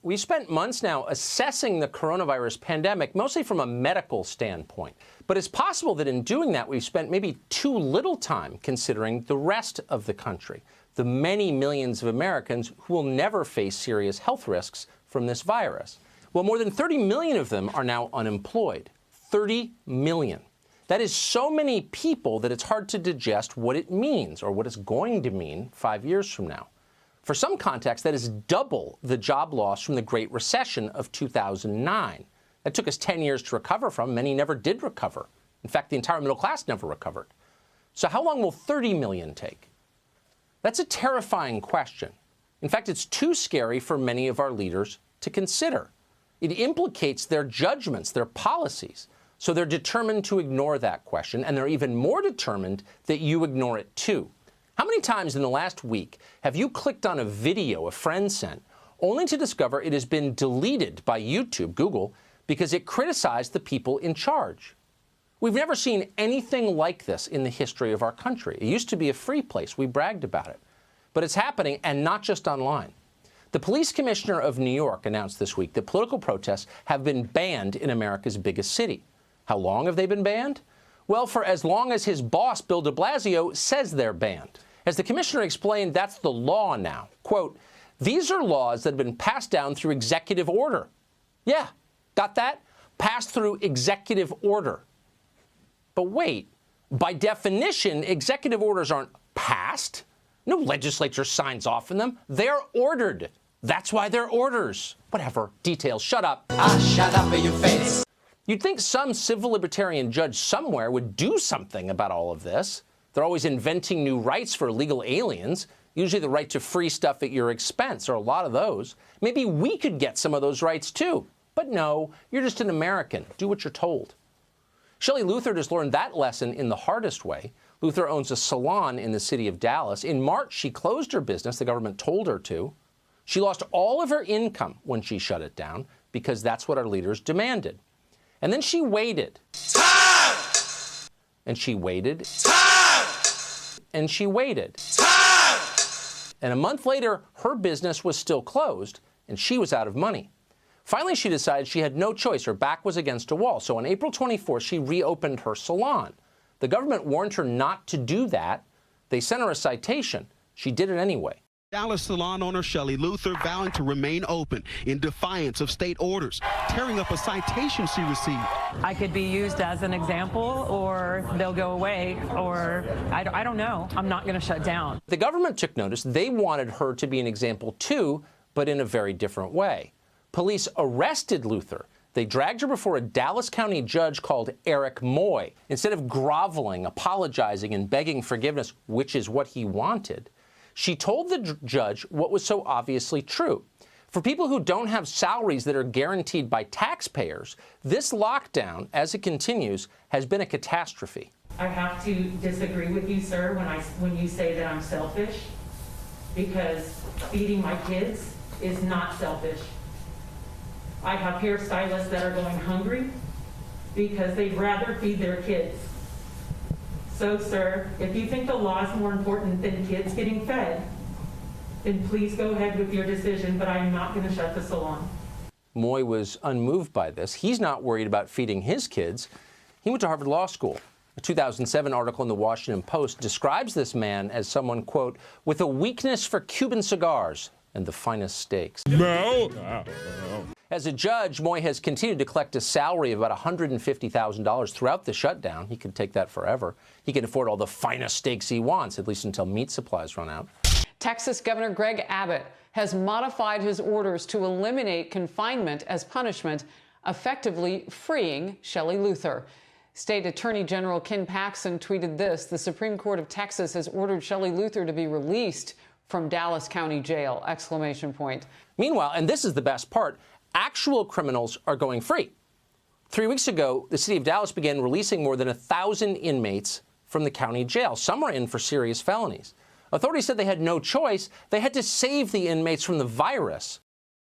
We've spent months now assessing the coronavirus pandemic, mostly from a medical standpoint. But it's possible that in doing that, we've spent maybe too little time considering the rest of the country, the many millions of Americans who will never face serious health risks from this virus. Well, more than 30 million of them are now unemployed. 30 million. That is so many people that it's hard to digest what it means or what it's going to mean 5 years from now. For some context, that is double the job loss from the Great Recession of 2009. That took us 10 years to recover from. Many never did recover. In fact, the entire middle class never recovered. So how long will 30 million take? That's a terrifying question. In fact, it's too scary for many of our leaders to consider. It implicates their judgments, their policies. So they're determined to ignore that question, and they're even more determined that you ignore it too. How many times in the last week have you clicked on a video a friend sent, only to discover it has been deleted by YouTube, Google, because it criticized the people in charge? We've never seen anything like this in the history of our country. It used to be a free place. We bragged about it. But it's happening, and not just online. The police commissioner of New York announced this week that political protests have been banned in America's biggest city. How long have they been banned? Well, for as long as his boss, Bill de Blasio, says they're banned. As the commissioner explained, that's the law now. Quote, "These are laws that have been passed down through executive order." Yeah, got that? Passed through executive order. But wait, by definition, executive orders aren't passed. No legislature signs off on them. They're ordered. That's why they're orders. Whatever. Details. Shut up. Shut up in your face. You'd think some civil libertarian judge somewhere would do something about all of this. They're always inventing new rights for illegal aliens, usually the right to free stuff at your expense, or a lot of those. Maybe we could get some of those rights too. But no, you're just an American. Do what you're told. Shelley Luther just learned that lesson in the hardest way. Luther owns a salon in the city of Dallas. In March, she closed her business. The government told her to. She lost all of her income when she shut it down because that's what our leaders demanded. And then she waited. Time! And she waited. Time! And she waited. Time! And a month later, her business was still closed, and she was out of money. Finally, she decided she had no choice. Her back was against a wall. So on April 24th, she reopened her salon. The government warned her not to do that. They sent her a citation. She did it anyway. Dallas salon owner Shelley Luther vowing to remain open in defiance of state orders, tearing up a citation she received. I could be used as an example, or they'll go away, or I don't know. I'm not going to shut down. The government took notice. They wanted her to be an example too, but in a very different way. Police arrested Luther. They dragged her before a Dallas County judge called Eric Moy. Instead of groveling, apologizing, and begging forgiveness, which is what he wanted, she told the judge what was so obviously true. For people who don't have salaries that are guaranteed by taxpayers, this lockdown, as it continues, has been a catastrophe. I have to disagree with you, sir, when you say that I'm selfish, because feeding my kids is not selfish. I have hairstylists that are going hungry because they'd rather feed their kids. So, sir, if you think the law is more important than kids getting fed, then please go ahead with your decision, but I'm not going to shut the salon. Moy was unmoved by this. He's not worried about feeding his kids. He went to Harvard Law School. A 2007 article in the Washington Post describes this man as someone, quote, with a weakness for Cuban cigars and the finest steaks. No. As a judge, Moy has continued to collect a salary of about $150,000 throughout the shutdown. He could take that forever. He can afford all the finest steaks he wants, at least until meat supplies run out. Texas Governor Greg Abbott has modified his orders to eliminate confinement as punishment, effectively freeing Shelley Luther. State Attorney General Ken Paxton tweeted this: "The Supreme Court of Texas has ordered Shelley Luther to be released from Dallas County Jail!" Exclamation point. Meanwhile, and this is the best part, actual criminals are going free. 3 weeks ago, the city of Dallas began releasing more than 1,000 inmates from the county jail. Some were in for serious felonies. Authorities said they had no choice. They had to save the inmates from the virus.